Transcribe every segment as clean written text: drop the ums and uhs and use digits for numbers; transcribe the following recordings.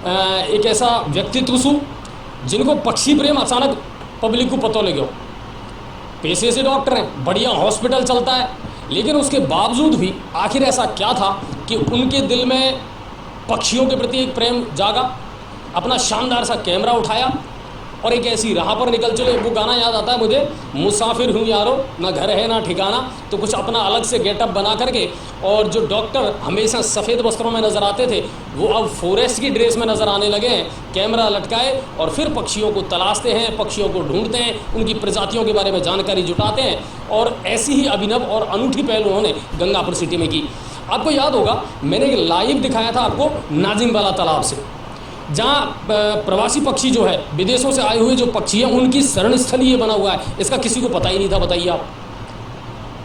एक ऐसा व्यक्तित्व छू जिनको पक्षी प्रेम अचानक पब्लिक को पता लगे। पेशे से डॉक्टर हैं, बढ़िया हॉस्पिटल चलता है, लेकिन उसके बावजूद भी आखिर ऐसा क्या था कि उनके दिल में पक्षियों के प्रति एक प्रेम जागा। अपना शानदार सा कैमरा उठाया और एक ऐसी राह पर निकल चले। वो गाना याद आता है मुझे, मुसाफिर हूँ यारो, ना घर है ना ठिकाना। तो कुछ अपना अलग से गेटअप बना करके, और जो डॉक्टर हमेशा सफ़ेद वस्त्रों में नज़र आते थे वो अब फॉरेस्ट की ड्रेस में नज़र आने लगे हैं। कैमरा लटकाए और फिर पक्षियों को तलाशते हैं, पक्षियों को ढूंढते हैं, उनकी प्रजातियों के बारे में जानकारी जुटाते हैं। और ऐसी ही अभिनव और अनूठी पहल उन्होंने गंगापुर सिटी में की। आपको याद होगा मैंने एक लाइव दिखाया था आपको नाजिम वाला तालाब से, जहाँ प्रवासी पक्षी जो है, विदेशों से आए हुए जो पक्षी हैं, उनकी शरण स्थल ये बना हुआ है। इसका किसी को पता ही नहीं था। बताइए आप,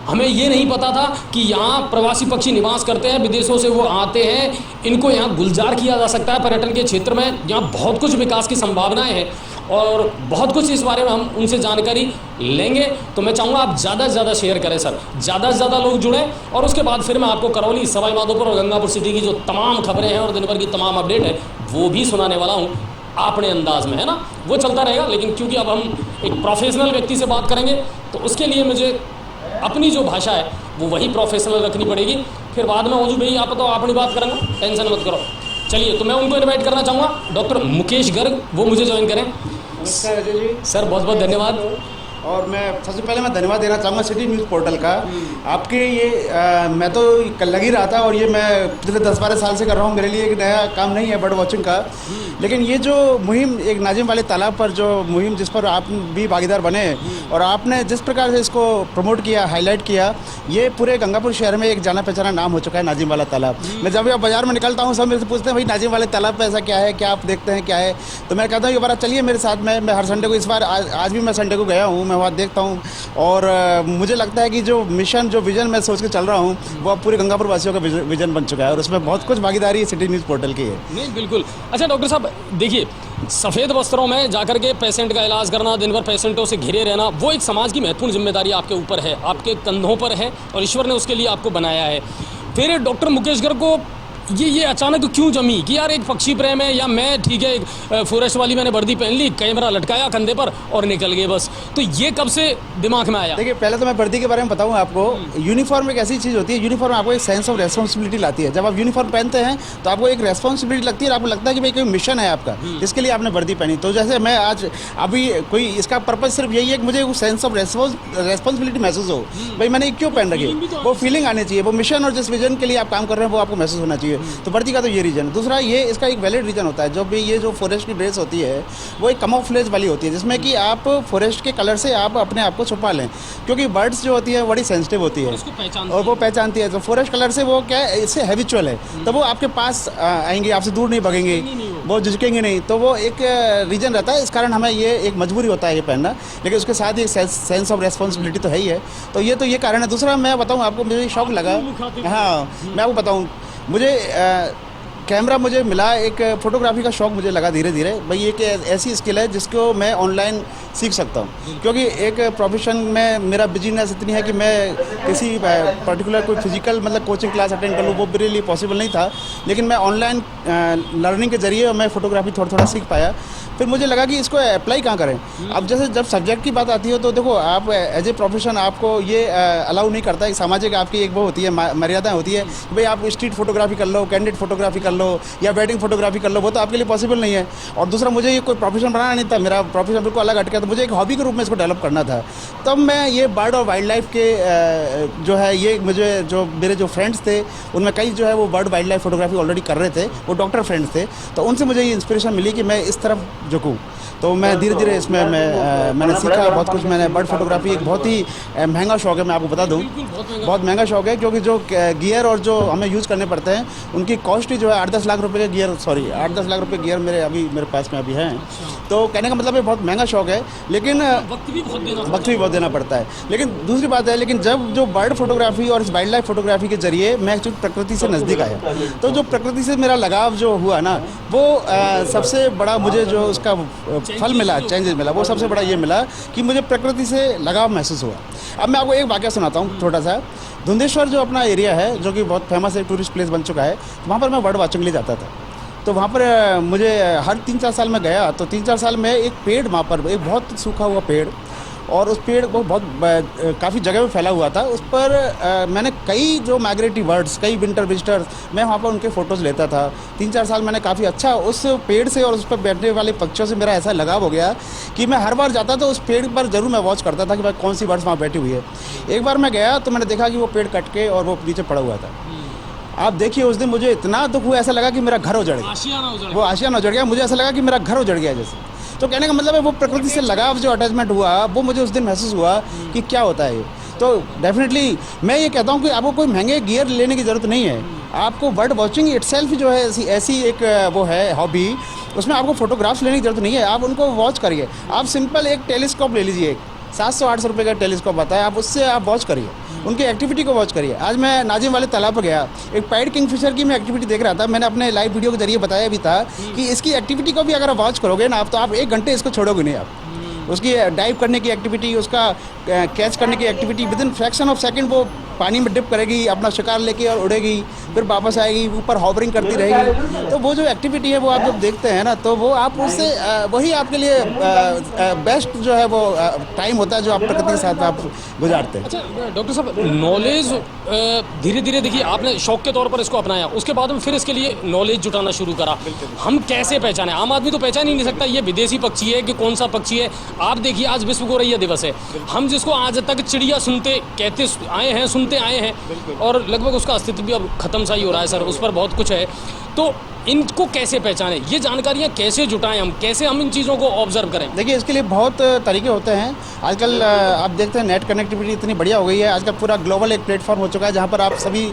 हमें ये नहीं पता था कि यहाँ प्रवासी पक्षी निवास करते हैं, विदेशों से वो आते हैं, इनको यहाँ गुलजार किया जा सकता है पर्यटन के क्षेत्र में। यहाँ बहुत कुछ विकास की संभावनाएं हैं और बहुत कुछ इस बारे में हम उनसे जानकारी लेंगे। तो मैं चाहूँगा आप ज़्यादा से ज़्यादा शेयर करें सर, ज़्यादा से ज़्यादा लोग जुड़ें। और उसके बाद फिर मैं आपको करौली, सवाई माधोपुर और गंगापुर सिटी की जो तमाम खबरें हैं और दिन भर की तमाम अपडेट है वो भी सुनाने वाला हूँ अपने अंदाज में, है ना। वो चलता रहेगा, लेकिन क्योंकि अब हम एक प्रोफेशनल व्यक्ति से बात करेंगे तो उसके लिए मुझे अपनी जो भाषा है वो वही प्रोफेशनल रखनी पड़ेगी। फिर बाद में ओजू भाई आप तो अपनी बात करेंगे, टेंशन मत करो। चलिए, तो मैं उनको इनवाइट करना चाहूँगा, डॉक्टर मुकेश गर्ग, वो मुझे ज्वाइन करें। नमस्कार अजय जी। सर बहुत बहुत धन्यवाद। और मैं सबसे पहले मैं धन्यवाद देना चाहूँगा सिटी न्यूज़ पोर्टल का। आपके ये मैं तो लग ही रहा था, और ये मैं पिछले 10-12 साल से कर रहा हूँ। मेरे लिए एक नया काम नहीं है बर्ड वॉचिंग का, लेकिन ये जो मुहिम, एक नाजिम वाले तालाब पर जो मुहिम, जिस पर आप भी भागीदार बने और आपने जिस प्रकार से इसको प्रमोट किया, हाईलाइट किया, ये पूरे गंगापुर शहर में एक जाना पहचाना नाम हो चुका है नाजिम वाला तालाब। मैं जब भी बाजार में निकलता हूँ सब मेरे से पूछते हैं भाई नाजिम वाले तालाब पर ऐसा क्या है, क्या आप देखते हैं, क्या है। तो मैं कहता हूँ ये बार चलिए मेरे साथ में। मैं हर संडे को, इस बार आज भी मैं संडे को गया हूँ, मैं वहाँ देखता हूँ। और मुझे लगता है कि जो मिशन, जो विजन मैं सोच के चल रहा हूँ वो अब पूरे गंगापुर वासियों का विजन बन चुका है, और उसमें बहुत कुछ भागीदारी सिटी न्यूज़ पोर्टल की है। नहीं बिल्कुल। अच्छा डॉक्टर साहब देखिए, सफ़ेद वस्त्रों में जाकर के पेशेंट का इलाज करना, दिन भर पेशेंटों से घिरे रहना, वो एक समाज की महत्वपूर्ण जिम्मेदारी आपके ऊपर है, आपके कंधों पर है, और ईश्वर ने उसके लिए आपको बनाया है। फिर डॉक्टर मुकेश गर्ग को ये अचानक क्यों जमी कि यार एक पक्षी प्रेम है, या मैं ठीक है एक फॉरेस्ट वाली मैंने वर्दी पहन ली, कैमरा लटकाया कंधे पर और निकल गए बस। तो ये कब से दिमाग में आया? देखिए, पहले तो मैं वर्दी के बारे में बताऊं आपको। यूनिफॉर्म एक ऐसी चीज़ होती है, यूनिफॉर्म आपको एक सेंस ऑफ रेस्पॉन्सिबिलिटी लाती है। जब आप यूनिफॉर्म पहनते हैं तो आपको एक रेस्पॉन्सिबिलिटी लगती है, और आपको लगता है कि भाई कोई मिशन है आपका, जिसके लिए आपने वर्दी पहनी। तो जैसे मैं आज अभी कोई, इसका पर्पज़ सिर्फ यही है कि मुझे सेंस ऑफ रेस्पॉन्सिबिलिटी महसूस हो, भाई मैंने क्यों पहन रखी, वो फीलिंग आनी चाहिए, वो मिशन और जिस विजन के लिए आप काम कर रहे हैं वो आपको महसूस होना चाहिए। तो वर्दी का तो ये रीज़न। दूसरा, ये इसका एक वैलिड रीज़न होता है। जो भी ये जो फॉरेस्ट की ड्रेस होती है वो एक कैमोफ्लेज वाली होती है, जिसमें कि आप फॉरेस्ट के कलर से आप अपने आप को छुपा लें, क्योंकि बर्ड्स जो होती है बड़ी सेंसिटिव होती है और वो पहचानती है। तो फॉरेस्ट कलर से वो क्या है, इससे हैबिचुअल है, तो वो आपके पास आएंगे, आपसे दूर नहीं भगेंगे, वो झुकेंगे नहीं। तो वो एक रीज़न रहता है, इस कारण हमें ये एक मजबूरी होता है ये पहनना, लेकिन उसके साथ ही सेंस ऑफ रेस्पॉन्सिबिलिटी तो है ही है। तो ये कारण है। दूसरा मैं बताऊँ आपको, मुझे शौक लगा, हाँ मैं आपको बताऊँ, मुझे कैमरा मुझे मिला, एक फ़ोटोग्राफी का शौक़ मुझे लगा धीरे धीरे। भाई ये कि ऐसी स्किल है जिसको मैं ऑनलाइन सीख सकता हूँ, क्योंकि एक प्रोफेशन में मेरा बिजीनेस इतनी है कि मैं किसी पर्टिकुलर कोई फिजिकल मतलब कोचिंग क्लास अटेंड कर लूँ, वो मेरे लिए पॉसिबल नहीं था। लेकिन मैं ऑनलाइन लर्निंग के ज़रिए मैं फ़ोटोग्राफी थोड़ा थोड़ा सीख पाया। फिर मुझे लगा कि इसको अप्लाई कहाँ करें। अब जैसे जब सब्जेक्ट की बात आती है तो देखो, आप एज ए प्रोफेशन आपको ये अलाउ नहीं करता है। सामाजिक आपकी एक वो होती है, मर्यादाएं होती है, भाई आप स्ट्रीट फोटोग्राफी कर लो, कैंडिड फोटोग्राफी कर लो, या वेडिंग फोटोग्राफी कर लो, वो तो आपके लिए पॉसिबल नहीं है। और दूसरा, मुझे ये कोई प्रोफेशन बनाना नहीं था, मेरा प्रोफेशन बिल्कुल अलग हटके, तो मुझे एक हॉबी के रूप में इसको डेवलप करना था। तब मैं ये बर्ड और वाइल्ड लाइफ के जो है, ये मुझे जो मेरे जो फ्रेंड्स थे उनमें कई जो है वो bird wild life photography already कर रहे थे, वो डॉक्टर फ्रेंड्स थे, तो उनसे मुझे ये इंस्पिरेशन मिली कि मैं इस तरफ झुकूँ। तो मैं धीरे धीरे इसमें मैंने सीखा बहुत कुछ। मैंने बर्ड फोटोग्राफी एक बहुत ही महंगा शौक है, मैं आपको बता दूं, बहुत महंगा शौक है, क्योंकि जो गियर और जो हमें यूज़ करने पड़ते हैं उनकी कॉस्ट ही जो है 8-10 लाख रुपए के गियर, 8-10 लाख रुपए गियर मेरे पास में अभी हैं। तो कहने का मतलब है बहुत महंगा शौक है, लेकिन वक्त भी बहुत देना पड़ता है। लेकिन दूसरी बात है, लेकिन जब जो बर्ड फोटोग्राफी और इस वाइल्ड लाइफ फोटोग्राफी के जरिए मैं एक्चुअली प्रकृति से नज़दीक आया, तो जो प्रकृति से मेरा लगाव जो हुआ ना, वो सबसे बड़ा मुझे जो उसका फल मिला, चेंजेस मिला, वो सबसे बड़ा ये मिला कि मुझे प्रकृति से लगाव महसूस हुआ। अब मैं आपको एक वाक़या सुनाता हूँ छोटा सा। धुंधेश्वर जो अपना एरिया है, जो कि बहुत फेमस है, टूरिस्ट प्लेस बन चुका है, वहाँ पर मैं बर्ड वॉचिंग के लिए जाता था। तो वहाँ पर मुझे हर 3-4 साल में गया, तो 3-4 साल में एक पेड़ वहाँ पर, एक बहुत सूखा हुआ पेड़, और उस पेड़ को बहुत काफ़ी जगह में फैला हुआ था, उस पर मैंने कई जो माइग्रेटरी बर्ड्स, कई विंटर विजिटर्स, मैं वहाँ पर उनके फ़ोटोज़ लेता था। 3-4 साल मैंने काफ़ी अच्छा उस पेड़ से और उस पर बैठने वाले पक्षियों से मेरा ऐसा लगाव हो गया कि मैं हर बार जाता तो उस पेड़ पर ज़रूर मैं वॉच करता था कि भाई कौन सी बर्ड्स वहाँ बैठी हुई है। एक बार मैं गया तो मैंने देखा कि वो पेड़ कट के और वो नीचे पड़ा हुआ था। आप देखिए उस दिन मुझे इतना दुख हुआ, ऐसा लगा कि मेरा घर उजड़ गया, वो आशियाना उजड़ गया, मुझे ऐसा लगा कि मेरा घर उजड़ गया जैसे। तो कहने का मतलब है वो प्रकृति से लगाव जो अटैचमेंट हुआ वो मुझे उस दिन महसूस हुआ कि क्या होता है ये। तो डेफिनेटली मैं ये कहता हूँ कि आपको कोई महंगे गियर लेने की ज़रूरत नहीं है। आपको बर्ड वॉचिंग इटसेल्फ जो है ऐसी एक वो है हॉबी, उसमें आपको फोटोग्राफ्स लेने की ज़रूरत नहीं है। आप उनको वॉच करिए। आप सिंपल एक टेलीस्कोप ले लीजिए, 700-800 रुपये का टेलीस्कोप आता है, आप उससे आप वॉच करिए, उनकी एक्टिविटी को वॉच करिए। आज मैं नाजिम वाले तालाब पर गया, एक पाइड किंगफिशर की मैं एक्टिविटी देख रहा था। मैंने अपने लाइव वीडियो के जरिए बताया भी था कि इसकी एक्टिविटी को भी अगर आप वॉच करोगे ना आप, तो आप 1 घंटे इसको छोड़ोगे नहीं। आप उसकी डाइव करने की एक्टिविटी, उसका कैच करने की activity, with in fraction of second वो पानी में डिप करेगी, अपना शिकार लेके और उड़ेगी, फिर वापस आएगी, ऊपर हॉवरिंग करती रहेगी। तो वो जो एक्टिविटी है वो आप जब देखते हैं ना, तो वो आप उससे वही आपके लिए बेस्ट जो है वो टाइम होता है जो आप प्रकृति के साथ आप गुजारते हैं। अच्छा डॉक्टर साहब, नॉलेज धीरे धीरे देखिए आपने शौक के तौर पर इसको अपनाया, उसके बाद में फिर इसके लिए नॉलेज जुटाना शुरू करा। हम कैसे पहचाने? आम आदमी तो पहचान ही नहीं सकता ये विदेशी पक्षी है कि कौन सा पक्षी है। आप देखिए आज विश्व गौरैया दिवस है, हम जिसको आज तक चिड़िया सुनते कहते आए हैं, सुनते आए हैं, और लगभग उसका अस्तित्व भी अब खत्म सा ही हो रहा है सर, उस पर बहुत कुछ है। तो इनको कैसे पहचानें, ये जानकारियाँ कैसे जुटाएं, हम कैसे हम इन चीज़ों को ऑब्जर्व करें? देखिए इसके लिए बहुत तरीके होते हैं। आजकल आप देखते हैं नेट कनेक्टिविटी इतनी बढ़िया हो गई है, आजकल पूरा ग्लोबल एक प्लेटफॉर्म हो चुका है जहाँ पर आप सभी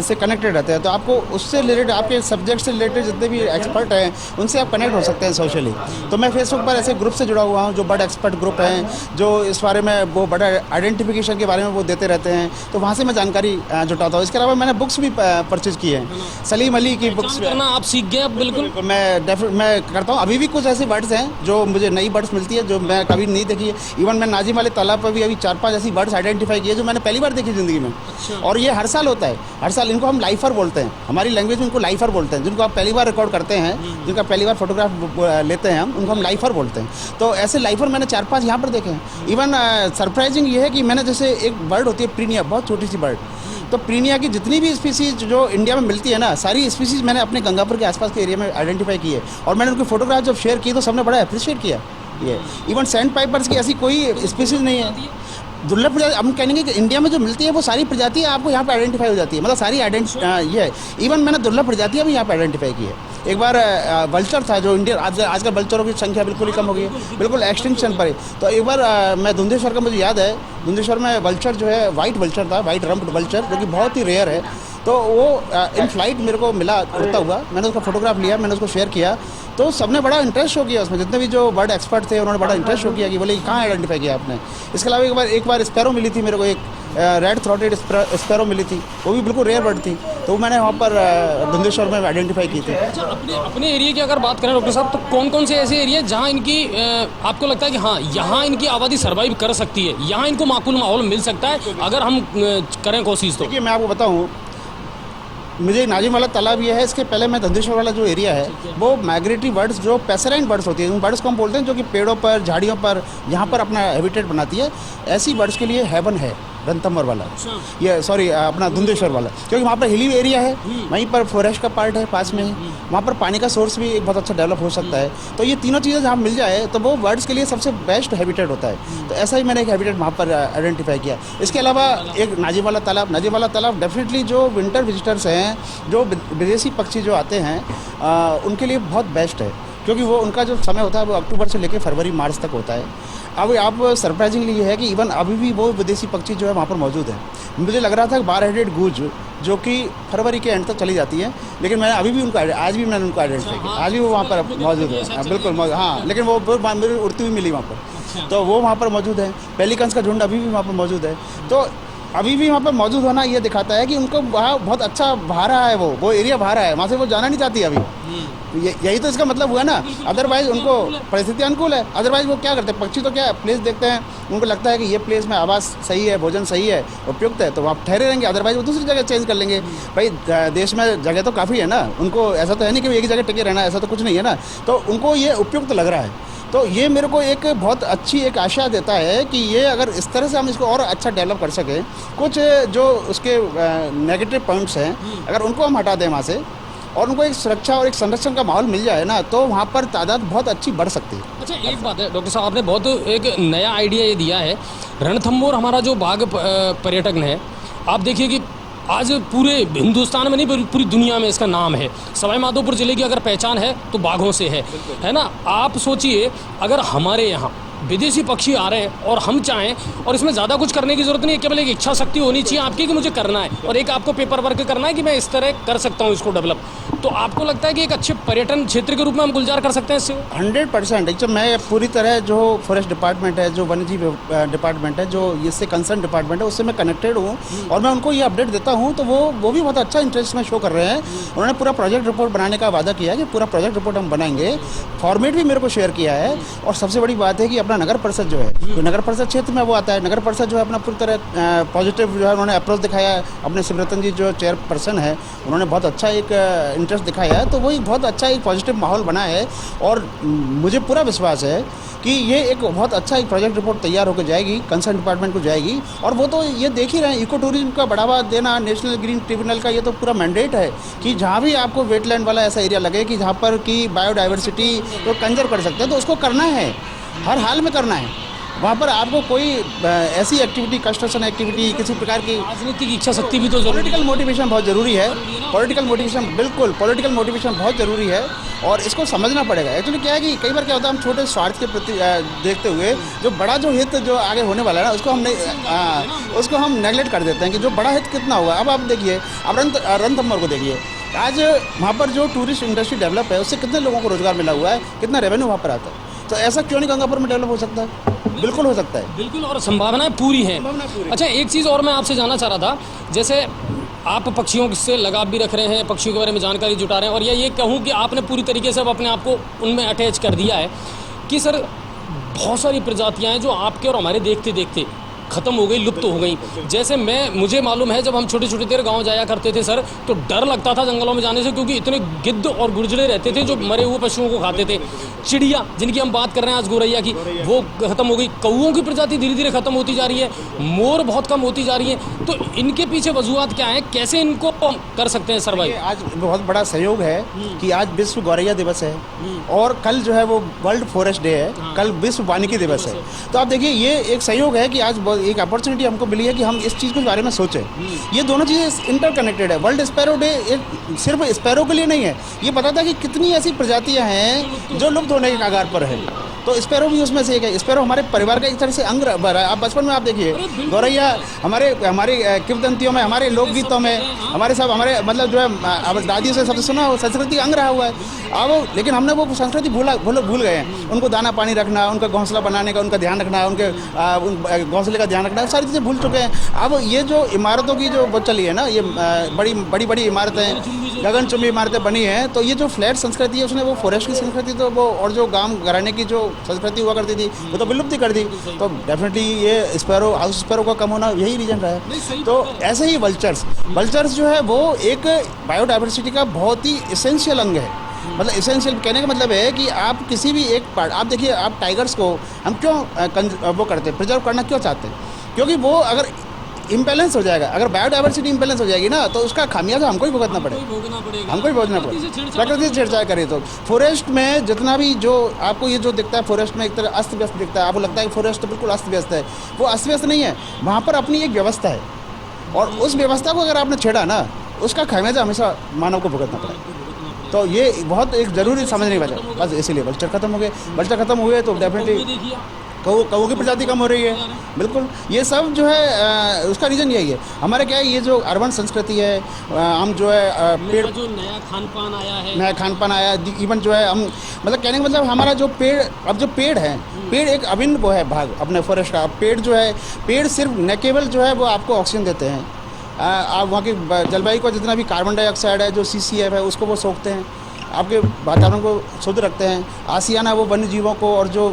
से कनेक्टेड रहते हैं। तो आपको उससे रिलेटेड, आपके सब्जेक्ट से रिलेटेड जितने भी एक्सपर्ट हैं उनसे आप कनेक्ट हो सकते हैं सोशली। तो मैं फेसबुक पर ऐसे ग्रुप से जुड़ा हुआ हूँ जो बर्ड एक्सपर्ट ग्रुप हैं, जो इस बारे में वो बर्ड आइडेंटिफिकेशन के बारे में वो देते रहते हैं, तो वहाँ से मैं जानकारी जुटाता हूँ। इसके अलावा मैंने बुक्स भी परचेज की हैं, सलीम अली की बुक्स करना आप सीख गए अब? बिल्कुल मैं करता हूँ। अभी भी कुछ ऐसी बर्ड्स हैं जो मुझे नई बर्ड्स मिलती है जो मैं कभी नहीं देखी है। इवन मैं नाजिम वाले तालाब पर भी अभी 4-5 ऐसी बर्ड्स आइडेंटिफाई की है जो मैंने पहली बार देखी ज़िंदगी में। और ये हर साल होता है, हर साल। इनको हम लाइफर बोलते हैं, हमारी लैंग्वेज में इनको लाइफर बोलते हैं। जिनको आप पहली बार रिकॉर्ड करते हैं, जिनका पहली बार फोटोग्राफ लेते हैं हम, उनको हम लाइफर बोलते हैं। तो ऐसे लाइफर मैंने 4-5 यहाँ पर देखे हैं। इवन सरप्राइजिंग ये है कि मैंने जैसे एक बर्ड होती है प्रीनिया, बहुत छोटी सी बर्ड, तो प्रीनिया की जितनी भी स्पीसीज जो इंडिया में मिलती है ना, सारी स्पीसीज मैंने अपने गंगापुर के आसपास के एरिया में आइडेंटिफाई की है। और मैंने उनकी फोटोग्राफ जब शेयर की तो सबने बड़ा अप्रिशिएट किया। ये इवन सैंड पाइपर्स की ऐसी कोई स्पीसीज नहीं है दुर्लभ प्रजाति। हम कहेंगे कि इंडिया में जो मिलती है वो सारी प्रजातियाँ आपको यहाँ पे आइडेंटिफाई हो जाती है, मतलब सारी ये है। इवन मैंने दुर्लभ प्रजातियाँ भी यहाँ पे आइडेंटिफाई की है। एक बार वल्चर था जो इंडियन, आजकल वल्चरों की संख्या बिल्कुल ही कम हो गई है, बिल्कुल एक्सटिंक्शन पर है। तो एक बार मैं धुंधेश्वर का मुझे याद है, धुंधेश्वर में वल्चर जो है वाइट वल्चर था, वाइट रम्प्ड वल्चर, जो कि बहुत ही रेयर है। तो वो इन फ्लाइट मेरे को मिला उड़ता हुआ, मैंने उसका फोटोग्राफ लिया, मैंने उसको शेयर किया, तो सबने बड़ा इंटरेस्ट शो किया उसमें। जितने भी जो बर्ड एक्सपर्ट थे उन्होंने बड़ा इंटरेस्ट शो किया कि बोले कहाँ आइडेंटिफाई किया आपने। इसके अलावा एक बार स्पैरो मिली थी मेरे को, एक रेड थ्रोटेड स्पैरो मिली थी, वो भी बिल्कुल रेयर बर्ड थी, तो मैंने वहाँ पर धुंधेश्वर में आइडेंटिफाई की थी। अच्छा, अपने एरिया की अगर बात करें डॉक्टर साहब, तो कौन कौन से ऐसे एरिया जहाँ इनकी आपको लगता है कि हाँ यहाँ इनकी आबादी सर्वाइव कर सकती है, यहाँ इनको माकूल माहौल मिल सकता है अगर हम करें कोशिश? तो देखिए मैं आपको बताऊँ, मुझे नाजिम वाला तालाब ये है, इसके पहले मैं धंधेश्वर वाला जो एरिया है वो माइग्रेटरी बर्ड्स, जो पैसराइन बर्ड्स होती है, उन बर्ड्स को हम बोलते हैं जो कि पेड़ों पर, झाड़ियों पर, यहाँ पर अपना हैबिटेट बनाती है। ऐसी बर्ड्स के लिए हेवन है रणथंभौर वाला, ये सॉरी अपना धुंधेश्वर वाला, क्योंकि वहाँ पर हिली एरिया है, वहीं पर फॉरेस्ट का पार्ट है पास में ही, वहाँ पर पानी का सोर्स भी एक बहुत अच्छा डेवलप हो सकता है। तो ये तीनों चीज़ें जहाँ मिल जाए तो वो बर्ड्स के लिए सबसे बेस्ट हैबिटेट होता है। तो ऐसा ही मैंने एक हैबिटेट वहाँ पर आइडेंटिफाई किया। इसके अलावा एक नाजिम वाला तालाब डेफिनेटली जो विंटर विजिटर्स हैं, जो विदेशी पक्षी जो आते हैं उनके लिए बहुत बेस्ट है, क्योंकि वो उनका जो समय होता है वो अक्टूबर से लेकर फरवरी मार्च तक होता है। अब आप सरप्राइजिंगली ये है कि इवन अभी भी वो विदेशी पक्षी जो है वहाँ पर मौजूद है। मुझे लग रहा था कि बार हेडेड गूज जो कि फरवरी के एंड तक चली जाती है, लेकिन मैंने अभी भी उनको, आज भी मैंने उनको आइडेंटिफाई किया, आज भी वो वहाँ पर मौजूद है, बिल्कुल हाँ, लेकिन वो मेरी उड़ती हुई मिली वहाँ पर, तो वो वहाँ पर मौजूद है। पेलिकन्स का झुंड अभी भी वहाँ पर मौजूद है। तो अभी भी वहाँ पर मौजूद होना ये दिखाता है कि उनको वहाँ बहुत अच्छा भा रहा है, वो एरिया भा रहा है, वहाँ से वो जाना नहीं चाहती अभी। यही तो इसका मतलब हुआ ना। अदरवाइज उनको परिस्थिति अनुकूल है, अदरवाइज वो क्या करते हैं, पक्षी तो क्या है, प्लेस देखते हैं, उनको लगता है कि ये प्लेस में आवास सही है, भोजन सही है, उपयुक्त है, तो वहाँ ठहरे रहेंगे, अदरवाइज वो दूसरी जगह चेंज कर लेंगे। भाई देश में जगह तो काफ़ी है ना, उनको ऐसा तो है नहीं कि एक जगह टिके रहना, ऐसा तो कुछ नहीं है ना, तो उनको ये उपयुक्त लग रहा है। तो ये मेरे को एक बहुत अच्छी एक आशा देता है कि ये अगर इस तरह से हम इसको और अच्छा डेवलप कर सकें, कुछ जो उसके नेगेटिव पॉइंट्स हैं अगर उनको हम हटा दें वहाँ से और उनको एक सुरक्षा और एक संरक्षण का माहौल मिल जाए ना, तो वहाँ पर तादाद बहुत अच्छी बढ़ सकती है। अच्छा, एक बात है डॉक्टर साहब, आपने बहुत एक नया आइडिया ये दिया है। रणथंभौर हमारा जो बाघ पर्यटन है, आप देखिए कि आज पूरे हिंदुस्तान में नहीं पूरी दुनिया में इसका नाम है। सवाई माधोपुर जिले की अगर पहचान है तो बाघों से है ना। आप सोचिए अगर हमारे यहाँ विदेशी पक्षी आ रहे हैं और हम चाहें, और इसमें ज़्यादा कुछ करने की ज़रूरत नहीं है, केवल एक इच्छा शक्ति होनी चाहिए आपकी कि मुझे करना है, और एक आपको पेपर वर्क करना है कि मैं इस तरह कर सकता हूँ इसको डेवलप। तो आपको लगता है कि एक अच्छे पर्यटन क्षेत्र के रूप में हम गुलजार कर सकते हैं इससे? 100%। एक मैं पूरी तरह जो फॉरेस्ट डिपार्टमेंट है, जो वन्यजीव डिपार्टमेंट है, जो इससे कंसर्न डिपार्टमेंट है, उससे मैं कनेक्टेड हूँ और मैं उनको ये अपडेट देता हूँ, तो वो भी बहुत अच्छा इंटरेस्ट में शो कर रहे हैं। उन्होंने पूरा प्रोजेक्ट रिपोर्ट बनाने का वादा किया है कि पूरा प्रोजेक्ट रिपोर्ट हम बनाएंगे, फॉर्मेट भी मेरे को शेयर किया है। और सबसे बड़ी बात है कि अपना नगर परिषद जो है, तो नगर परिषद क्षेत्र में वो आता है, नगर परिषद जो है अपना पूरी तरह पॉजिटिव जो है उन्होंने अप्रोच दिखाया है। अपने सिमरतन जी जो चेयरपर्सन है, उन्होंने बहुत अच्छा एक इंटरेस्ट दिखाया है, तो वो एक बहुत अच्छा एक पॉजिटिव माहौल बना है। और मुझे पूरा विश्वास है कि ये एक बहुत अच्छा एक प्रोजेक्ट रिपोर्ट तैयार होकर जाएगी, कंसर्न डिपार्टमेंट को जाएगी। और वो तो ये देख ही रहे हैं, इको टूरिज्म का बढ़ावा देना, नेशनल ग्रीन ट्रिब्यूनल का ये तो पूरा मैंडेट है कि जहाँ भी आपको वेटलैंड वाला ऐसा एरिया लगे कि जहाँ पर कि बायोडाइवर्सिटी तो कंजर्व कर सकते हैं, तो उसको करना है, हर हाल में करना है। वहाँ पर आपको कोई ऐसी एक्टिविटी, कंस्ट्रक्शन एक्टिविटी, किसी प्रकार की राजनीतिक इच्छा शक्ति भी तो जरूरी, पॉलिटिकल मोटिवेशन बहुत ज़रूरी है। पॉलिटिकल मोटिवेशन, बिल्कुल पॉलिटिकल मोटिवेशन बहुत ज़रूरी है और इसको समझना पड़ेगा। एक्चुअली क्या है कि कई बार क्या होता है, हम छोटे स्वार्थ के प्रति देखते हुए जो बड़ा जो हित जो आगे होने वाला है ना, उसको हम नेगलेक्ट कर देते हैं कि जो बड़ा हित कितना हुआ। अब आप देखिए, अब रणथंभौर को देखिए, आज वहाँ पर जो टूरिस्ट इंडस्ट्री डेवलप है, उससे कितने लोगों को रोजगार मिला हुआ है, कितना रेवेन्यू वहाँ पर आता है। तो ऐसा क्यों नहीं गंगापुर में डेवलप हो सकता है? बिल्कुल हो सकता है, बिल्कुल, और संभावनाएं पूरी हैं। अच्छा, एक चीज़ और मैं आपसे जानना चाह रहा था, जैसे आप पक्षियों से लगाव भी रख रहे हैं, पक्षियों के बारे में जानकारी जुटा रहे हैं, और ये कहूँ कि आपने पूरी तरीके से अपने आप को उनमें अटैच कर दिया है कि सर बहुत सारी प्रजातियाँ हैं जो आपके और हमारे देखते देखते ख़त्म हो गई, लुप्त हो गई। जैसे मुझे मालूम है, जब हम छोटे छोटे देर गांव जाया करते थे सर, तो डर लगता था जंगलों में जाने से, क्योंकि इतने गिद्ध और गुर्जरे रहते थे जो मरे हुए पशुओं को खाते थे। चिड़िया जिनकी हम बात कर रहे हैं आज, गौरैया की, वो ख़त्म हो गई। कौओं की प्रजाति धीरे धीरे ख़त्म होती जा रही है, मोर बहुत कम होती जा रही है। तो इनके पीछे वजूहात क्या है, कैसे इनको कर सकते हैं सर्वाइव? आज बहुत बड़ा सहयोग है कि आज विश्व गौरैया दिवस है और कल जो है वो वर्ल्ड फॉरेस्ट डे है, कल विश्व वानिकी दिवस है। तो आप देखिए, ये एक सहयोग है कि आज एक अपॉर्चुनिटी हमको मिली है कि हम इस चीज़ के बारे में सोचें। ये दोनों चीज़ें इंटरकनेक्टेड है। वर्ल्ड स्पैरो डे सिर्फ स्पैरो के लिए नहीं है, ये बताता है कि कितनी ऐसी प्रजातियां हैं जो लुप्त होने के कगार पर है। तो स्पैरो भी उसमें से एक है। स्पैरो हमारे परिवार का एक तरह से अंग रहा है। आप बचपन में आप देखिए, गौरैया हमारे किंवदंतियों में, हमारे लोकगीतों में, हमारे मतलब जो है दादियों से सबसे सुना, संस्कृति अंग रहा हुआ है। अब लेकिन हमने वो संस्कृति भूल गए हैं। उनको दाना पानी रखना, उनका घोंसला बनाने का उनका ध्यान रखना, उनके घोंसले का ध्यान रखना, सारी चीज़ें भूल चुके हैं। अब ये जो इमारतों की जो वो चली है ना, ये बड़ी इमारतें, गगनचुंबी इमारतें बनी हैं, तो ये जो फ्लैट संस्कृति है, उसने वो फॉरेस्ट की संस्कृति तो वो, और जो गांव घराने की जो संस्कृति हुआ करती थी, वो तो विलुप्त कर दी। तो डेफिनेटली ये स्पैरो, हाउस स्पैरो का कम होना यही रीजन रहा है। तो ऐसे ही वल्चर्स जो है वो एक बायोडाइवर्सिटी का बहुत ही एसेंशियल अंग है। मतलब एसेंशियल कहने का मतलब है कि आप किसी भी एक पार्ट, आप देखिए, आप टाइगर्स को हम क्यों वो करते हैं, प्रिजर्व करना क्यों चाहते हैं? क्योंकि वो अगर इम्बैलेंस हो जाएगा, अगर बायोडाइवर्सिटी इम्बैलेंस हो जाएगी ना, तो उसका खामियाजा हमको ही भुगतना पड़ेगा, हमको ही भुगतना पड़ेगा। प्रकृति से छेड़छाड़ करे तो फॉरेस्ट में जितना भी जो आपको ये जो दिखता है, फॉरेस्ट में एक तरह अस्त व्यस्त दिखता है, आपको लगता है कि फॉरेस्ट तो बिल्कुल अस्त व्यस्त है। वो अस्त व्यस्त नहीं है, वहाँ पर अपनी एक व्यवस्था है, और उस व्यवस्था को अगर आपने छेड़ा ना, उसका खामियाजा हमेशा मानव को भुगतना पड़ेगा। तो ये बहुत एक ज़रूरी समझने की वजह, बस इसीलिए वल्चर खत्म हो गए। वल्चर खत्म हुए तो डेफिनेटली कौओं की प्रजाति कम हो रही है। बिल्कुल, ये सब जो है उसका रीज़न यही है। हमारे क्या है, ये जो अर्बन संस्कृति है, हम जो है पेड़, जो नया खान पान आया है, इवन जो है हम मतलब कहने का मतलब हमारा जो पेड़, अब जो पेड़ है, पेड़ एक अभिन्न वो है भाग अपने फॉरेस्ट का। पेड़ जो है, पेड़ सिर्फ न केवल जो है वो आपको ऑक्सीजन देते हैं, आप वहाँ की जलवायु का जितना भी कार्बन डाइऑक्साइड है, जो CCF है, उसको वो सोखते हैं, आपके वातावरण को शुद्ध रखते हैं। आशियाना वो वन्य जीवों को और जो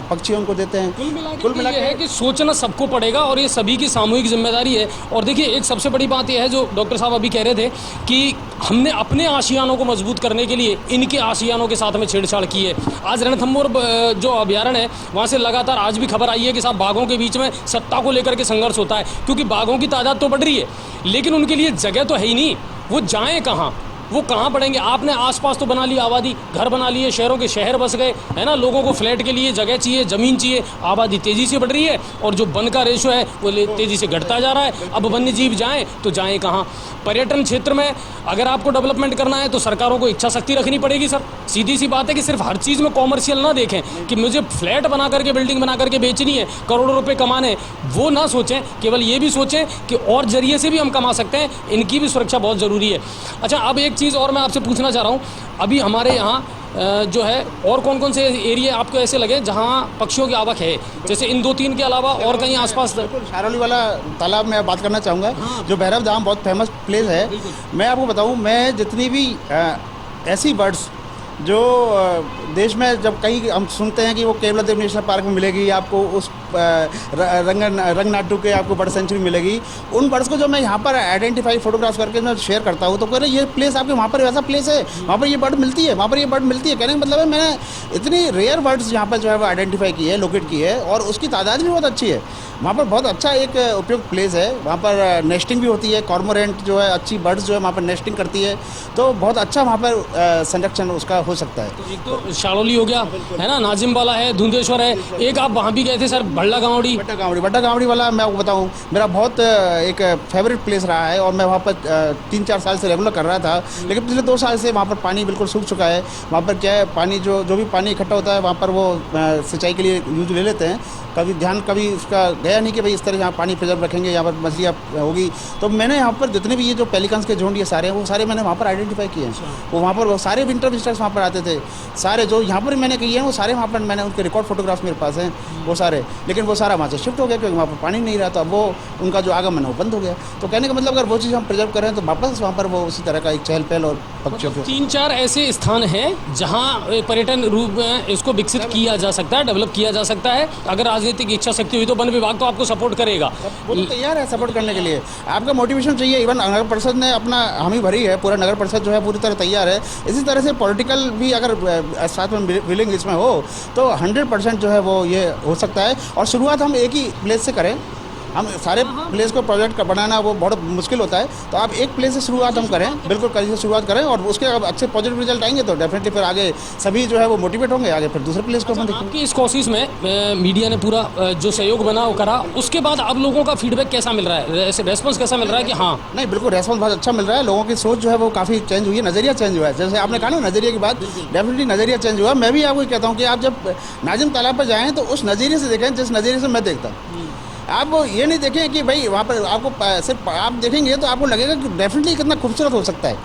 पक्षियों को देते हैं। कुल मिला के है कि सोचना सबको पड़ेगा और ये सभी की सामूहिक जिम्मेदारी है। और देखिए एक सबसे बड़ी बात यह है जो डॉक्टर साहब अभी कह रहे थे कि हमने अपने आशियानों को मजबूत करने के लिए इनके आशियानों के साथ में छेड़छाड़ की है। आज रणथंभौर जो अभ्यारण्य है वहाँ से लगातार आज भी खबर आई है कि साहब बाघों के बीच में सत्ता को लेकर के संघर्ष होता है, क्योंकि बाघों की तादाद तो बढ़ रही है लेकिन उनके लिए जगह तो है ही नहीं, वो जाएँ कहाँ, वो कहाँ पड़ेंगे। आपने आसपास तो बना ली आबादी, घर बना लिए, शहरों के शहर बस गए, है ना। लोगों को फ्लैट के लिए जगह चाहिए, ज़मीन चाहिए, आबादी तेज़ी से बढ़ रही है और जो वन का रेशो है वो तेज़ी से घटता जा रहा है। अब वन्य जीव जाएँ तो जाएँ कहाँ। पर्यटन क्षेत्र में अगर आपको डेवलपमेंट करना है तो सरकारों को इच्छा शक्ति रखनी पड़ेगी सर। सीधी सी बात है कि सिर्फ हर चीज़ में कॉमर्शियल ना देखें कि मुझे फ्लैट बना करके, बिल्डिंग बना करके बेचनी है, करोड़ों रुपए कमाने, वो ना सोचें। केवल ये भी सोचें कि और जरिए से भी हम कमा सकते हैं, इनकी भी सुरक्षा बहुत ज़रूरी है। अच्छा, अब एक चीज़ और मैं आपसे पूछना चाह रहा हूँ, अभी हमारे यहाँ जो है और कौन कौन से एरिया आपको ऐसे लगे जहाँ पक्षियों की आवक है, जैसे इन 2-3 के अलावा और कहीं आसपास? शारोली वाला तालाब में बात करना चाहूँगा, जो भैरव धाम बहुत फेमस प्लेस है। मैं आपको बताऊँ, मैं जितनी भी ऐसी बर्ड्स जो देश में जब कहीं हम सुनते हैं कि वो केवलादेव नेशनल पार्क में मिलेगी, आपको उस रंगनाटू के आपको बर्ड सेंचुरी मिलेगी, उन बर्ड्स को जो मैं यहाँ पर आइडेंटिफाई फोटोग्राफ करके मैं शेयर करता हूँ तो कह रहे ये प्लेस आपके वहाँ पर वैसा प्लेस है, वहाँ पर ये बर्ड मिलती है, वहाँ पर ये बर्ड मिलती है। कहने का मतलब है मैंने इतनी रेयर बर्ड्स यहाँ पर जो है वो आइडेंटिफाई की है, लोकेट की है और उसकी तादाद भी बहुत अच्छी है। वहाँ पर बहुत अच्छा एक उपयुक्त प्लेस है, वहाँ पर नेस्टिंग भी होती है, कॉर्मोरेंट जो है अच्छी बर्ड्स जो है वहाँ पर नेस्टिंग करती है, तो बहुत अच्छा वहाँ पर संरक्षण उसका हो सकता है। तो एक तो शालोली हो गया, है ना, नाजिम वाला है, धुंधेश्वर है, एक आप वहाँ भी गए थे सर, बड्डा गावड़ी। बड्डा गावड़ी वाला मैं आपको बताऊँ, मेरा बहुत एक फेवरेट प्लेस रहा है और मैं वहाँ पर 3-4 साल से रेगुलर कर रहा था, लेकिन पिछले 2 साल से वहाँ पर पानी बिल्कुल सूख चुका है। वहाँ पर क्या है, पानी जो भी पानी इकट्ठा होता है वहाँ पर वो सिंचाई के लिए यूज ले लेते हैं। कभी उसका गया नहीं कि भाई इस तरह यहाँ पानी प्रिजर्व रखेंगे, यहाँ पर मछलियाँ होगी। तो मैंने यहाँ पर जितने भी ये जो पेलिकन्स के झुंड ये सारे हैं वो सारे मैंने वहाँ पर आइडेंटिफाई किए हैं। वो वहाँ पर वो सारे विंटर विजिटर्स वहाँ पर आते थे, सारे जो यहाँ पर मैंने किए हैं वो सारे वहाँ पर मैंने उनके रिकॉर्ड फोटोग्राफ्स मेरे पास हैं वो सारे, लेकिन वो सारा वहाँ से शिफ्ट हो गया क्योंकि वहाँ पर पानी नहीं रहा, तो अब वो उनका जो आगमन है वो बंद हो गया। तो कहने का मतलब अगर वो चीज़ हम प्रिजर्व करें तो वापस वहाँ पर वो उसी तरह का एक चहल पहल और पक्षियों को 3-4 ऐसे स्थान हैं जहाँ पर्यटन रूप में इसको विकसित किया जा सकता है, डेवलप किया जा सकता है। अगर राजनीतिक इच्छा शक्ति हुई तो वन विभाग तो आपको सपोर्ट करेगा, वो तो तैयार है सपोर्ट करने के लिए। आपका मोटिवेशन चाहिए, इवन नगर परिषद ने अपना हामी भरी है, पूरा नगर परिषद जो है पूरी तरह तैयार है। इसी तरह से पॉलिटिकल भी अगर साथ में विलिंग इसमें हो तो 100% जो है वो ये हो सकता है। और शुरुआत हम एक ही प्लेस से करें, हम सारे प्लेस को प्रोजेक्ट का बनाना वो बहुत मुश्किल होता है, तो आप एक प्लेस से शुरुआत हम करें, बिल्कुल कहीं से शुरुआत करें और उसके अब अच्छे पॉजिटिव रिजल्ट आएंगे तो डेफिनेटली फिर आगे सभी जो है वो मोटिवेट होंगे, आगे फिर दूसरे प्लेस को हम देखेंगे। आपकी इस कोशिश में मीडिया ने पूरा जो सहयोग बना वो करा, उसके बाद अब लोगों का फीडबैक कैसा मिल रहा है, रेस्पॉन्स कैसा मिल रहा है कि हाँ? नहीं, बिल्कुल रेस्पॉन्स बहुत अच्छा मिल रहा है, लोगों की सोच जो है वो काफ़ी चेंज हुई है, नज़रिया चेंज हुआ है। जैसे आपने कहा ना नज़रिए की बात, डेफिनेटली नज़रिया चेंज हुआ। मैं भी आपको कहता हूँ कि आप जब नाजिम तालाब पर जाएँ तो उस नज़रिए से देखें जिस नज़रिए से मैं देखता हूँ। आप ये नहीं देखें कि भाई वहाँ पर आपको सिर्फ आप देखेंगे तो आपको लगेगा कि डेफिनेटली कितना खूबसूरत हो सकता है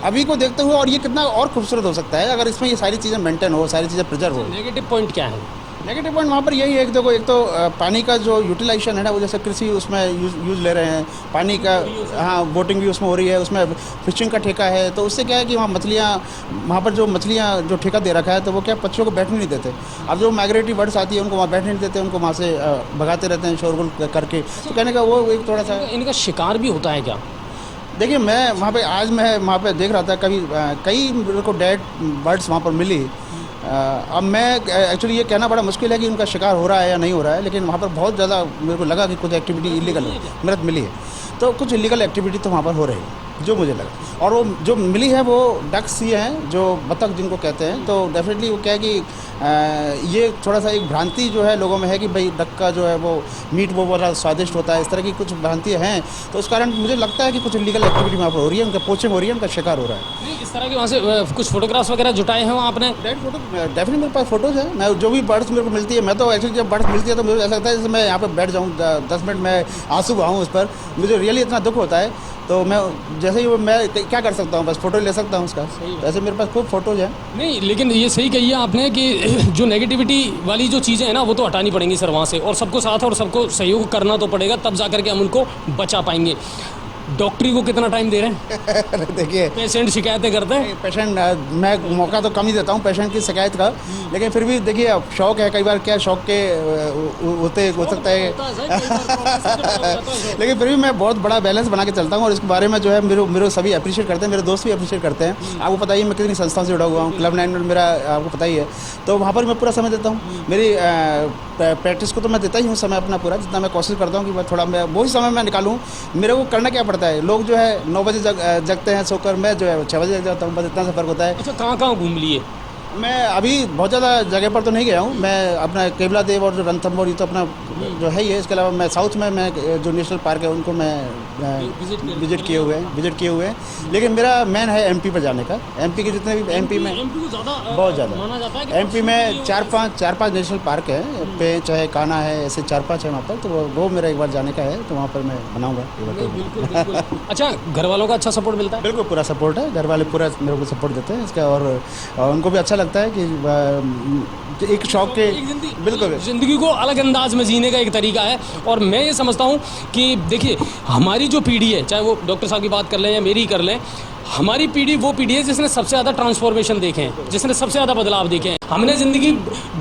अभी को देखते हुए, और ये कितना और खूबसूरत हो सकता है अगर इसमें ये सारी चीज़ें मेंटेन हो, सारी चीज़ें प्रिजर्व हो। नेगेटिव पॉइंट क्या है? नेगेटिव पॉइंट वहाँ पर यही है कि देखो, एक तो पानी का जो यूटिलाइजेशन है ना, वो जैसे कृषि उसमें यूज़ ले रहे हैं पानी का, हाँ बोटिंग भी उसमें हो रही है, उसमें फिशिंग का ठेका है, तो उससे क्या है कि वहाँ पर जो मछलियाँ जो ठेका दे रखा है तो वो क्या पक्षियों को बैठने नहीं देते। अब जो माइग्रेटरी बर्ड्स आती है उनको वहाँ बैठने नहीं देते, उनको वहाँ से भगाते रहते हैं शोरगुल करके। तो कहने का वो एक थोड़ा सा इनका शिकार भी होता है क्या? देखिए, मैं वहाँ पे देख रहा था, कई मेरे को डेड बर्ड्स वहाँ पर मिली। अब मैं एक्चुअली ये कहना बड़ा मुश्किल है कि उनका शिकार हो रहा है या नहीं हो रहा है, लेकिन वहाँ पर बहुत ज़्यादा मेरे को लगा कि कुछ एक्टिविटी इलीगल मदद मिली है, तो कुछ इलीगल एक्टिविटी तो वहाँ पर हो रही है जो मुझे लगा। और वो जो मिली है वो डक्स ये हैं जो बतख जिनको कहते हैं, तो डेफिनेटली वो क्या है कि ये थोड़ा सा एक भ्रांति जो है लोगों में है कि भाई डक का जो है वो मीट वो बड़ा स्वादिष्ट होता है, इस तरह की कुछ भ्रांतियाँ हैं। तो उस कारण मुझे लगता है कि कुछ इलीगल एक्टिविटी वहाँ पर हो रही है, उनका पोचिंग हो रही है, उनका शिकार हो रहा है। इस तरह के वहाँ से कुछ फोटोग्राफ्स वगैरह जुटाए हैं आपने? डेफिनेटली मेरे पास फोटोज़ हैं। मैं जो भी बर्ड्स मेरे को मिलती है, मैं तो एक्चुअली जब बर्ड्स मिलती है तो मुझे ऐसा लगता है जैसे मैं यहाँ पर बैठ जाऊँ 10 मिनट में आंसू बहाऊँ उस पर। मुझे रियली इतना दुख होता है तो मैं जैसे ही मैं क्या कर सकता हूँ, बस फ़ोटो ले सकता हूँ उसका। वैसे मेरे पास खूब फ़ोटोज़ हैं। नहीं, लेकिन ये सही कही है आपने कि जो नेगेटिविटी वाली जो चीज़ें हैं ना, वो तो हटानी पड़ेंगी सर वहाँ से, और सबको साथ और सबको सहयोग करना तो पड़ेगा, तब जा कर के हम उनको बचा पाएंगे। डॉक्टरी को कितना टाइम दे रहे हैं? देखिए, पेशेंट शिकायतें करते हैं? पेशेंट मैं मौका तो कम ही देता हूँ पेशेंट की शिकायत का, लेकिन फिर भी देखिए अब शौक है, कई बार क्या शौक के होते हो सकता है लेकिन फिर भी मैं बहुत बड़ा बैलेंस बना के चलता हूँ, और इसके बारे में जो है मेरे सभी अप्रिशिएट करते हैं, मेरे दोस्त भी अप्रिशिएट करते हैं। आपको पता ही है मैं कितनी संस्थाओं से जुड़ा हुआ हूँ, क्लब 9 में मेरा आपको पता ही है, तो वहाँ पर मैं पूरा समय देता हूँ। मेरी प्रैक्टिस को तो मैं देता ही हूँ समय अपना पूरा, जितना मैं कोशिश करता हूँ कि मैं थोड़ा मैं वही समय मैं निकालूँ। मेरे को करना क्या पड़ता है, लोग जो है 9 बजे जगते हैं सोकर, मैं जो है 6 बजे जग जाता हूँ, बस इतना सा फर्क होता है। अच्छा, कहाँ घूम लिए? मैं अभी बहुत ज़्यादा जगह पर तो नहीं गया हूँ, मैं अपना केवला देव और जो रणथंभौर, ये तो अपना जो है ही है। इसके अलावा मैं साउथ में मैं जो नेशनल पार्क है उनको मैं विजिट किए हुए हैं, लेकिन मेरा मेन है एमपी पर जाने का। एमपी के जितने भी एमपी में बहुत ज़्यादा माना जाता है कि एमपी में 4-5 नेशनल पार्क है पे, चाहे कान्हा है, ऐसे 4-5 है वहाँ पर, तो वो मेरा एक बार जाने का है, तो वहाँ पर मैं बनाऊँगा। बिल्कुल। अच्छा, घर वालों का अच्छा सपोर्ट मिलता है? बिल्कुल पूरा सपोर्ट है, घर वाले पूरा मेरे को सपोर्ट देते हैं इसका, और उनको भी अच्छा लगता है कि एक शौक के बिल्कुल ज़िंदगी को अलग अंदाज में जीने का एक तरीका है। और मैं ये समझता हूँ कि देखिए, हमारी जो पीढ़ी है, चाहे वो डॉक्टर साहब की बात कर लें या मेरी कर लें, हमारी पीढ़ी वो पीढ़ी है जिसने सबसे ज़्यादा ट्रांसफॉर्मेशन देखे हैं, जिसने सबसे ज़्यादा बदलाव देखे हैं। हमने ज़िंदगी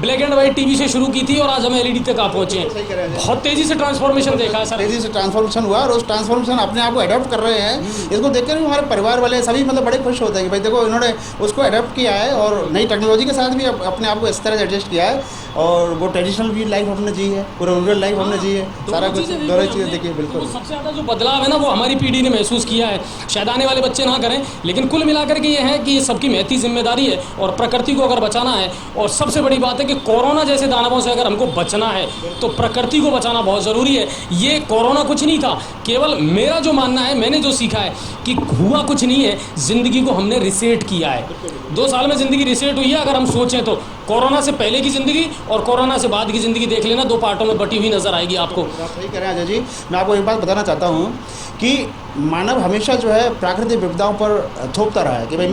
ब्लैक एंड वाइट टीवी से शुरू की थी और आज हम एलईडी तक आ पहुँचे हैं। बहुत तेज़ी से ट्रांसफॉर्मेशन देखा है सर, तेज़ी से ट्रांसफॉर्मेशन हुआ, और उस ट्रांसफॉर्मेशन अपने आप को अडॉप्ट कर रहे हैं। इसको देखकर भी हमारे परिवार वाले सभी मतलब बड़े खुश होते हैं कि भाई देखो इन्होंने उसको अडॉप्ट किया है, और नई टेक्नोलॉजी के साथ भी अपने आप को इस तरह से एडजस्ट किया है, और वो ट्रेडिशनल भी लाइफ हमने जी है, पूरा रूरल लाइफ हमने जी है, सारा कुछ दोनों चीज़ें देखिए। बिल्कुल सबसे ज़्यादा जो बदलाव है ना, वो हमारी पीढ़ी ने महसूस किया है। शायद आने वाले बच्चे ना करें, लेकिन कुल मिलाकर के ये है कि ये सबकी महती जिम्मेदारी है, और प्रकृति को अगर बचाना है, और सबसे बड़ी बात है कि कोरोना जैसे दानवों से अगर हमको बचना है तो प्रकृति को बचाना बहुत ज़रूरी है। ये कोरोना कुछ नहीं था, केवल मेरा जो मानना है, मैंने जो सीखा है कि हुआ कुछ नहीं है, ज़िंदगी को हमने रिसेट किया है। 2 साल में ज़िंदगी रिसेट हुई है। अगर हम सोचें तो कोरोना से पहले की ज़िंदगी और कोरोना से बाद की ज़िंदगी देख लेना, 2 पार्टों में बटी हुई नज़र आएगी आपको। आप सही कह रहे हैं अजय जी। मैं आपको एक बात बताना चाहता हूँ कि मानव हमेशा जो है प्राकृतिक विपदाओं पर थोपता रहा है कि भाई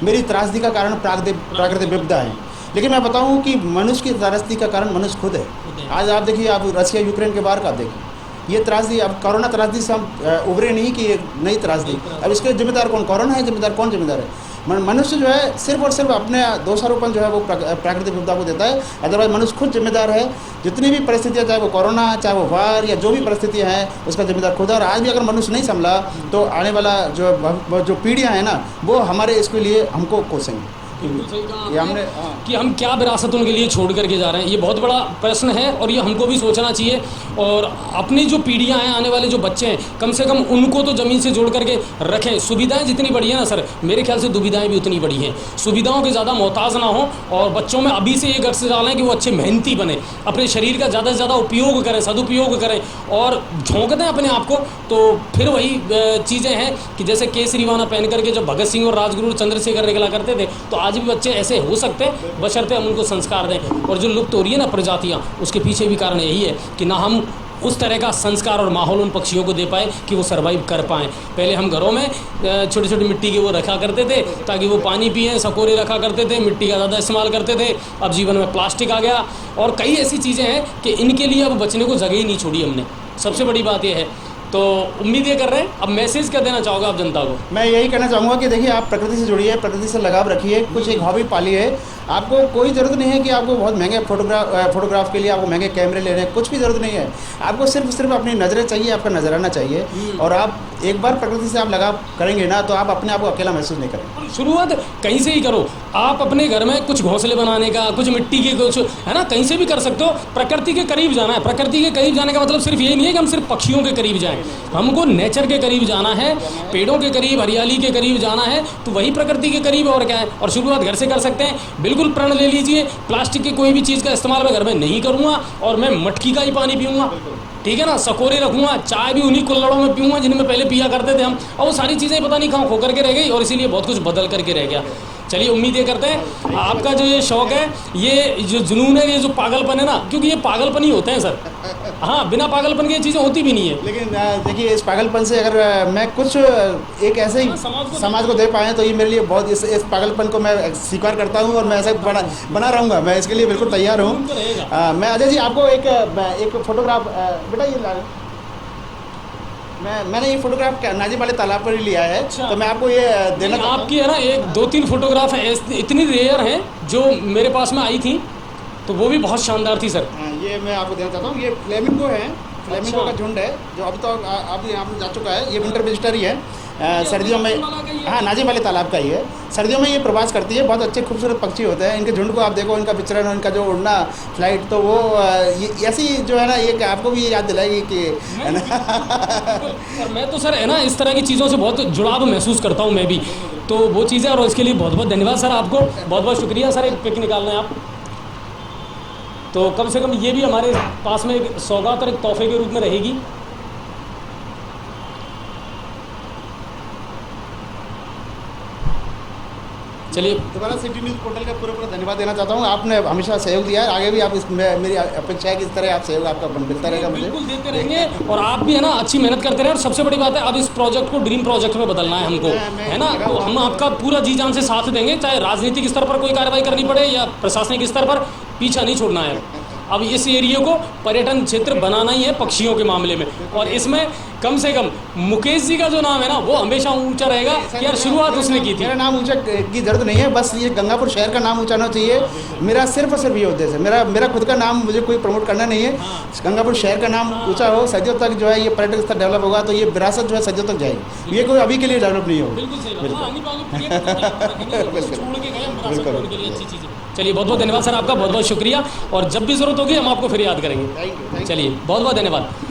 मेरी त्रासदी का कारण प्राकृतिक विपदा है, लेकिन मैं बताऊं कि मनुष्य की त्रासदी का कारण मनुष्य खुद है। आज आप देखिए, आप रशिया यूक्रेन के बाहर का देखिए, ये त्रासदी, अब कोरोना त्रासदी से हम उभरे नहीं कि ये नई त्रासदी। अब इसके जिम्मेदार कौन? कोरोना है जिम्मेदार? कौन जिम्मेदार है? मनुष्य जो है सिर्फ और सिर्फ अपने दोषारोपण जो है वो प्राकृतिक विपदा को देता है, अदरवाइज मनुष्य खुद जिम्मेदार है। जितनी भी परिस्थितियाँ, चाहे वो कोरोना, चाहे वो वार, या जो भी परिस्थितियाँ हैं, उसका जिम्मेदार खुद है। और आज भी अगर मनुष्य नहीं संभला तो आने वाला जो पीढ़ियाँ हैं ना, वो हमारे इसके लिए हमको कोसेंगे। ये हमने कि हम क्या विरासत उनके लिए छोड़ करके जा रहे हैं, ये बहुत बड़ा प्रश्न है, और ये हमको भी सोचना चाहिए। और अपनी जो पीढ़ियां हैं, आने वाले जो बच्चे हैं, कम से कम उनको तो ज़मीन से जोड़ करके रखें। सुविधाएं जितनी बढ़ी हैं ना सर, मेरे ख्याल से दुविधाएं भी उतनी बढ़ी हैं। सुविधाओं के ज़्यादा मोहताज ना हो, और बच्चों में अभी से ये गट्स डालें कि वो अच्छे मेहनती बने, अपने शरीर का ज़्यादा से ज़्यादा उपयोग करें, सदुपयोग करें, और झोंक दें अपने आप को। तो फिर वही चीज़ें हैं कि जैसे केसरीवाना पहन करके जब भगत सिंह और राजगुरु चंद्रशेखर निकला करते थे, तो आज भी बच्चे ऐसे हो सकते हैं, बशर्ते हम उनको संस्कार दें। और जो लुप्त हो रही है ना प्रजातियाँ, उसके पीछे भी कारण यही है कि ना हम उस तरह का संस्कार और माहौल उन पक्षियों को दे पाए कि वो सर्वाइव कर पाएँ। पहले हम घरों में छोटे छोटे मिट्टी के वो रखा करते थे ताकि वो पानी पिएँ, सकोरे रखा करते थे, मिट्टी का ज़्यादा इस्तेमाल करते थे। अब जीवन में प्लास्टिक आ गया, और कई ऐसी चीज़ें हैं कि इनके लिए अब बचने को जगह ही नहीं छोड़ी हमने। सबसे बड़ी बात यह है। तो उम्मीद ये कर रहे हैं, अब मैसेज क्या देना चाहोगे आप जनता को? मैं यही कहना चाहूँगा कि देखिए, आप प्रकृति से जुड़िए, प्रकृति से लगाव रखिए, कुछ एक हॉबी पालिए। आपको कोई ज़रूरत नहीं है कि आपको बहुत महंगे फोटोग्राफ के लिए आपको महंगे कैमरे लेने, कुछ भी ज़रूरत नहीं है। आपको सिर्फ अपनी नज़रें चाहिए, आपका नजराना चाहिए, और आप एक बार प्रकृति से आप लगाव करेंगे ना, तो आप अपने आप को अकेला महसूस नहीं करेंगे। शुरुआत कहीं से ही करो। आप अपने घर में कुछ घोंसले बनाने का, कुछ मिट्टी के, कुछ है ना, कहीं से भी कर सकते हो। प्रकृति के करीब जाना है। प्रकृति के करीब जाने का मतलब सिर्फ यही नहीं है कि हम सिर्फ पक्षियों के करीब जाएं, हमको नेचर के करीब जाना है, पेड़ों के करीब, हरियाली के करीब जाना है, तो वही प्रकृति के करीब और क्या है। और शुरुआत घर से कर सकते हैं। बिल्कुल प्रण ले लीजिए, प्लास्टिक की कोई भी चीज़ का इस्तेमाल मैं घर में नहीं करूँगा, और मैं मटकी का ही पानी पीऊँगा, ठीक है ना, सकोरे रखूँगा, चाय भी उन्हीं कुल्हड़ों में पीऊँगा जिनमें पहले पिया करते थे हम। और वो सारी चीज़ें पता नहीं कहाँ खो करके रह गई, और इसीलिए बहुत कुछ बदल करके रह गया। चलिए उम्मीद ये करते हैं आपका जो ये शौक है, ये जो जुनून है, ये जो पागलपन है ना, क्योंकि ये पागलपन ही होते हैं सर। हाँ, बिना पागलपन के ये चीज़ें होती भी नहीं है। लेकिन देखिए इस पागलपन से अगर मैं कुछ एक ऐसे ही समाज को दे पाए तो ये मेरे लिए बहुत, इस पागलपन को मैं स्वीकार करता हूँ और मैं ऐसे बना रहूँगा, मैं इसके लिए बिल्कुल तैयार हूँ। मैं अजय जी आपको एक फोटोग्राफ, बेटा ये मैंने ये फोटोग्राफ नाजिम वाले तालाब पर ही लिया है। अच्छा। तो मैं आपको ये देना चाहता हूं। आपकी है ना 1-2-3 फोटोग्राफ है इतनी रेयर हैं जो मेरे पास में आई थी, तो वो भी बहुत शानदार थी सर। हाँ, ये मैं आपको देना चाहता हूँ। ये फ्लेमिंगो है, फ्लेमिंगो अच्छा। का झुंड है जो अब तो आप यहाँ पर जा चुका है। ये विंटर विजिटर ही है। सर्दियों में, हाँ, नाजिम वाले तालाब का ही है। सर्दियों में ये प्रवास करती है। बहुत अच्छे खूबसूरत पक्षी होते हैं। इनके झुंड को आप देखो, इनका विचरण और इनका जो उड़ना फ्लाइट, तो वो ऐसी जो है ना, ये आपको भी ये याद दिलाएगी कि है ना। और मैं तो सर है ना इस तरह की चीज़ों से बहुत जुड़ाव महसूस करता हूँ मैं भी, तो वो चीज़ें, और इसके लिए बहुत बहुत धन्यवाद सर आपको, बहुत बहुत शुक्रिया सर। एक पिक निकालना है आप, तो कम से कम ये भी हमारे पास में एक सौगात और एक तोहफे के रूप में रहेगी। चलिए दोबारा सिटी न्यूज़ पोर्टल का पूरा धन्यवाद देना चाहता हूँ। आपने हमेशा सहयोग दिया है, आगे भी आप मेरी अपेक्षा है कि इस तरह आप सहयोग आपका मिलता रहेगा मुझे। बिल्कुल देते रहेंगे, और आप भी है ना अच्छी मेहनत करते रहे। और सबसे बड़ी बात है, अब इस प्रोजेक्ट को ड्रीम प्रोजेक्ट में बदलना है हमको, है ना। तो हम आपका पूरा जी जान से साथ देंगे, चाहे राजनीतिक स्तर पर कोई कार्रवाई करनी पड़े या प्रशासनिक स्तर पर, पीछा नहीं छोड़ना है। अब इस एरिया को पर्यटन क्षेत्र बनाना ही है पक्षियों के मामले में, और इसमें कम से कम मुकेश जी का जो नाम है ना, वो हमेशा ऊंचा रहेगा कि यार शुरुआत उसने की थी। मेरा नाम ऊंचा की जरूरत नहीं है, बस ये गंगापुर शहर का नाम ऊंचा होना चाहिए। मेरा सिर्फ और सिर्फ ये उद्देश्य है। मेरा खुद का नाम मुझे कोई प्रमोट करना नहीं है। गंगापुर शहर का नाम ऊंचा हो, सदियों तक जो है ये पर्यटक स्थल डेवलप होगा, तो ये विरासत जो है सदियों तक जाएगी। ये कोई अभी के लिए डेवलप नहीं होगा। बिल्कुल सही बात। हाँ, आने वाले छोड़ के गए हम विरासत को, उनके लिए अच्छी चीज़ें। चलिए बहुत बहुत धन्यवाद सर आपका, बहुत बहुत शुक्रिया, और जब भी ज़रूरत होगी हम आपको फिर याद करेंगे। Thank you. चलिए बहुत बहुत धन्यवाद।